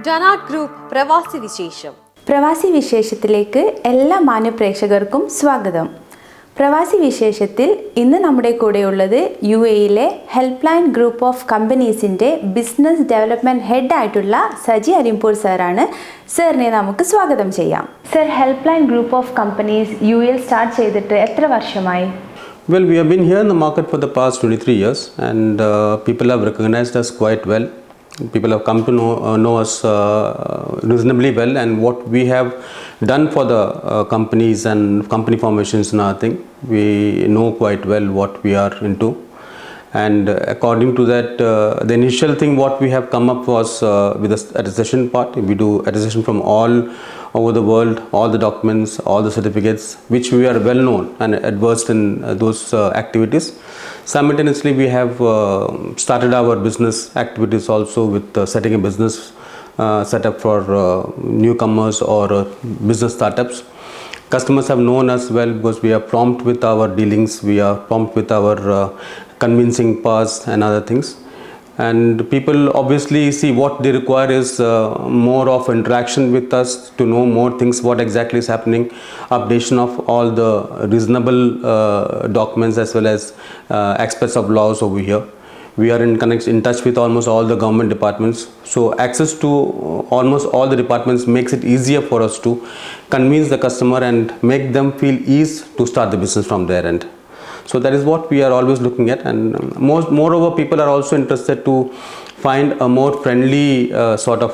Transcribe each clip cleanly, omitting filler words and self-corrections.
ഡനാട്ട് group പ്രവാസി വിശേഷം. പ്രവാസി വിശേഷത്തിലേക്ക് എല്ലാ മാന്യ പ്രേക്ഷകർക്കും സ്വാഗതം. പ്രവാസി വിശേഷത്തിൽ ഇന്ന് നമ്മുടെ കൂടെയുള്ളത് UAEയിലെ ഹെൽപ്പ് ലൈൻ ഗ്രൂപ്പ് ഓഫ് കമ്പനീസിൻ്റെ ബിസിനസ് ഡെവലപ്മെൻറ്റ് ഹെഡ് ആയിട്ടുള്ള സജി അരിമ്പൂർ സാറാണ്. സാറിനെ നമുക്ക് സ്വാഗതം ചെയ്യാം. Sir, help line group of companies UAEയിൽ സ്റ്റാർട്ട് ചെയ്തിട്ട് എത്ര വർഷമായി? Well, we have been here in the market for the past 23 years and people have recognized us quite well. People have come to know us reasonably well, and what we have done for the companies and company formations and other thing, we know quite well what we are into. And according to that, the initial thing what we have come up was with the attestation part. We do attestation from all over the world, all the documents, all the certificates, which we are well known and adversed in those activities. Simultaneously, we have started our business activities also with setting a business setup for newcomers or business startups. Customers have known us well because we are prompt with our dealings, we are prompt with our convincing powers and other things. And people obviously see what they require is more of interaction with us to know more things, what exactly is happening, updation of all the reasonable documents as well as aspects of laws over here. We are in touch with almost all the government departments, so access to almost all the departments makes it easier for us to convince the customer and make them feel ease to start the business from their end. So that is what we are always looking at, and moreover people are also interested to find a more friendly sort of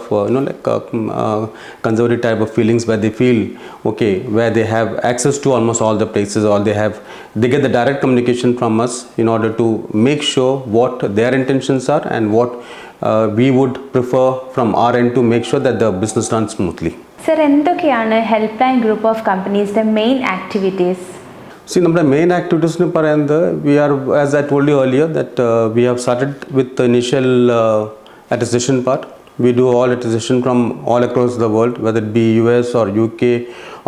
conservative type of feelings where they feel okay, where they have access to almost all the places, or they get the direct communication from us in order to make sure what their intentions are and what we would prefer from our end to make sure that the business runs smoothly. Sir, എന്തൊക്കെയാണ് help line group of കമ്പനീസിൻ്റെ main activities? See, നമ്മുടെ main activities എന്ന് പറയുന്നത്, we are, as I told you earlier, that we have started with the initial attestation part. We do all attestation from all across the world, whether it be US or UK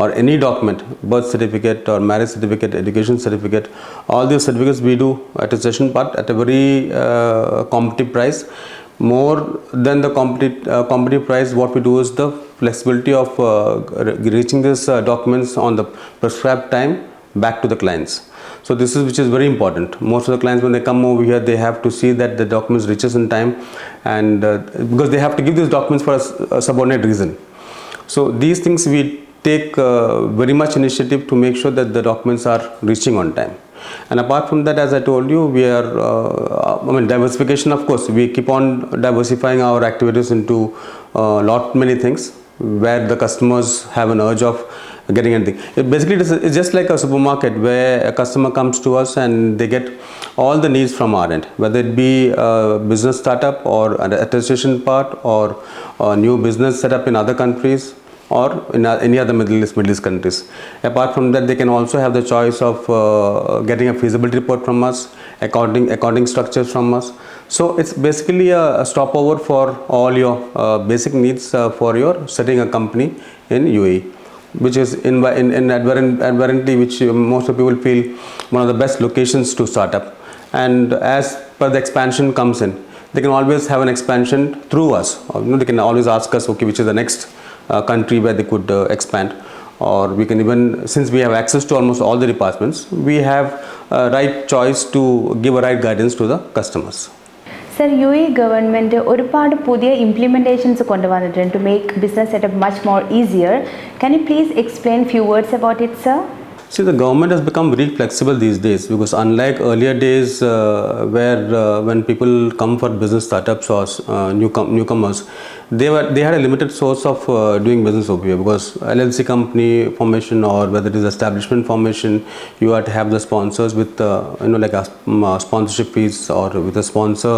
or any document, birth certificate or marriage certificate, education certificate, all these certificates we do attestation part at a very competitive price. More than the competitive price, what we do is the flexibility of reaching these documents on the prescribed time back to the clients. So this is which is very important. Most of the clients, when they come over here, they have to see that the documents reaches in time, and because they have to give these documents for a subordinate reason. So these things we take very much initiative to make sure that the documents are reaching on time. And apart from that, as I told you, we are diversification, of course, we keep on diversifying our activities into many things where the customers have an urge of getting anything. It's just like a supermarket where a customer comes to us and they get all the needs from our end, whether it be a business startup or an attestation part or a new business set up in other countries or in any other Middle East countries. Apart from that, they can also have the choice of getting a feasibility report from us, accounting structures from us. So it's basically a stopover for all your basic needs for your setting a company in UAE, which is inherently which most of people feel one of the best locations to start up. And as per the expansion comes in, they can always have an expansion through us, or they can always ask us, okay, which is the next country where they could expand. Or we can even, since we have access to almost all the departments, we have a right choice to give a right guidance to the customers. Sir, UAE government ഒരുപാട് പുതിയ implementations കൊണ്ടുവന്നിട്ടുണ്ട് to make business setup much more easier. Can you please explain few words about it, sir? See, the government has become very flexible these days, because unlike earlier days where when people come for business startups or newcomers, they had a limited source of doing business over here, because LLC company formation or whether it is establishment formation, you have to have the sponsors with like a sponsorship fees, or with a sponsor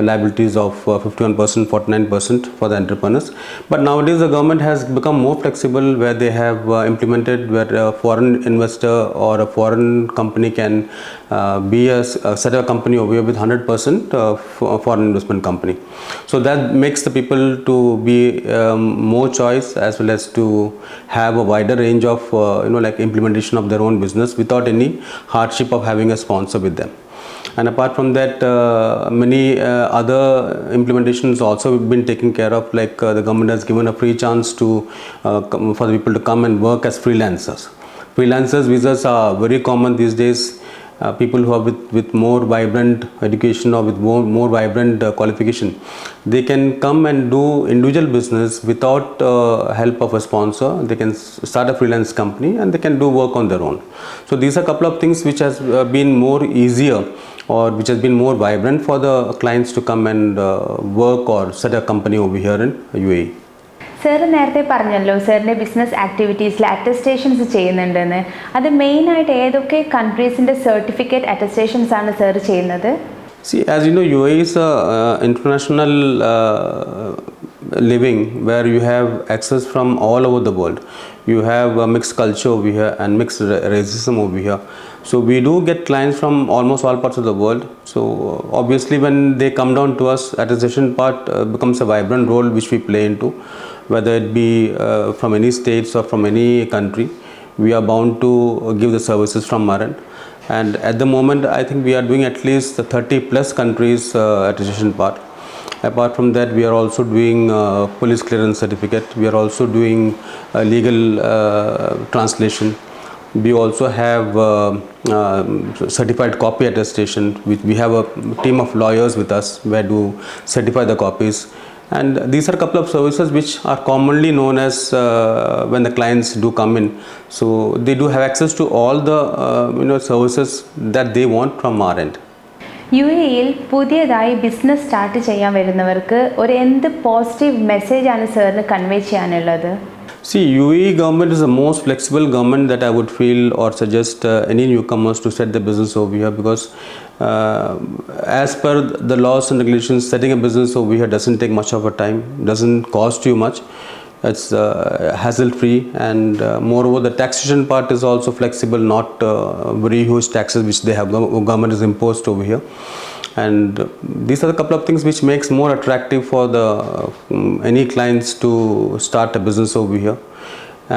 liabilities of 51%, 49% for the entrepreneurs. But nowadays the government has become more flexible, where they have implemented where a foreign investor or a foreign company can set a company over here with 100% foreign investment company. So that makes the people to be more choice, as well as to have a wider range of like implementation of their own business without any hardship of having a sponsor with them. And apart from that, many other implementations also been taken care of, like the government has given a free chance to for the people to come and work as freelancers. Freelancers visas are very common these days. People who are with more vibrant education or with more vibrant qualification, they can come and do individual business without help of a sponsor. They can start a freelance company and they can do work on their own. So these are a couple of things which has been more easier, or which has been more vibrant for the clients to come and work or set a company over here in UAE. Sir നേരത്തെ പറഞ്ഞല്ലോ സാറിൻ്റെ business ആക്ടിവിറ്റീസിൽ അറ്റസ്റ്റേഷൻസ് ചെയ്യുന്നുണ്ടെന്ന്. അത് മെയിനായിട്ട് ഏതൊക്കെ കൺട്രീസിൻ്റെ certificate അറ്റസ്റ്റേഷൻസ് ആണ് sir ചെയ്യുന്നത്? See, as you know, UAE is a international living where you have access from all over the world. You have a mixed culture over here and mixed racism over here. So we do get clients from almost all parts of the world. So obviously when they come down to us, attestation part becomes a vibrant role which we play into, whether it be from any states or from any country. We are bound to give the services from our end. And at the moment, I think we are doing at least 30 plus countries attestation part. Apart from that, we are also doing police clearance certificate. We are also doing legal translation. We also have certified copy attestation. We have a team of lawyers with us where do certify the copies. And these are a couple of services which are commonly known as when the clients do come in. So they do have access to all the services that they want from our end. UAE-യിൽ പുതിയതായി business start ചെയ്യാൻ വരുന്നവർക്ക് ഒരു എന്ത് positive മെസ്സേജാണ് സാറിന് convey ചെയ്യാനുള്ളത്? See, UAE government is the most flexible government that I would feel or suggest any newcomers to set the business over here, because as per the laws and regulations, setting a business over here doesn't take much of a time, doesn't cost you much. It's hassle free, and moreover the taxation part is also flexible, not very huge taxes which they have government is imposed over here. And these are a couple of things which makes more attractive for the any clients to start a business over here.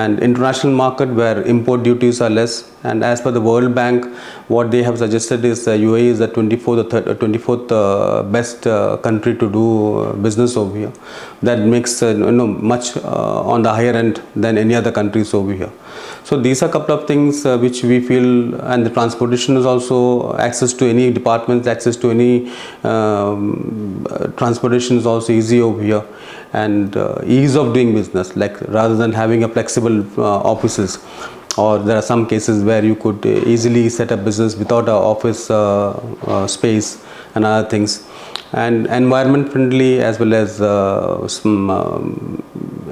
And international market where import duties are less, and as per the World Bank, what they have suggested is UAE is the 24th best country to do business over here. That makes much on the higher end than any other countries over here. So these are a couple of things which we feel, and the transportation is also access to any departments, access to any transportation is also easy over here, and ease of doing business, like rather than having a flexible offices, or there are some cases where you could easily set up business without an office space and other things. And environment friendly, as well as some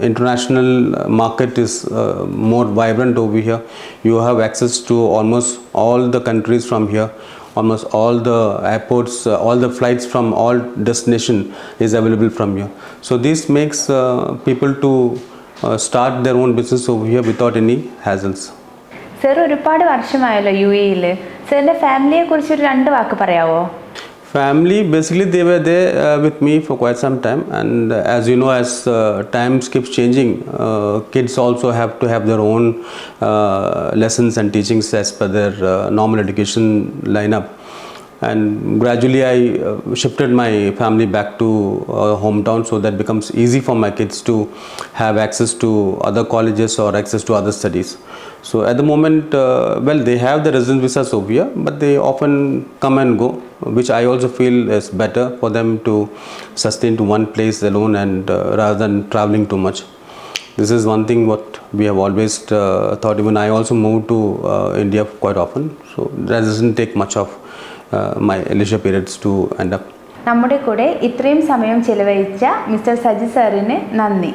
international market is more vibrant over here. You have access to almost all the countries from here. Almost all the airports, all the flights from all destination is available from here. So this makes people to start their own business over here without any hassles. Sir ഒരുപാട് വർഷമായല്ലോ UAE-യിൽ. സാറിൻ്റെ ഫാമിലിയെ കുറിച്ച് ഒരു 2 വാക്ക് പറയാമോ? Family, basically they were there with me for quite some time, and as you know, as times keeps changing, kids also have to have their own lessons and teachings as per their normal education lineup. And gradually I shifted my family back to hometown, so that becomes easy for my kids to have access to other colleges or access to other studies. So at the moment, they have the residence visas over here, but they often come and go, which I also feel is better for them to sustain to one place alone, and rather than traveling too much. This is one thing what we have always thought. Even I also moved to India quite often, so that doesn't take much of my leisure periods to end up. നമ്മുടെ കൂടെ ഇത്രയും സമയം ചിലവഴിച്ച mister Saji സാറിന് നന്ദി.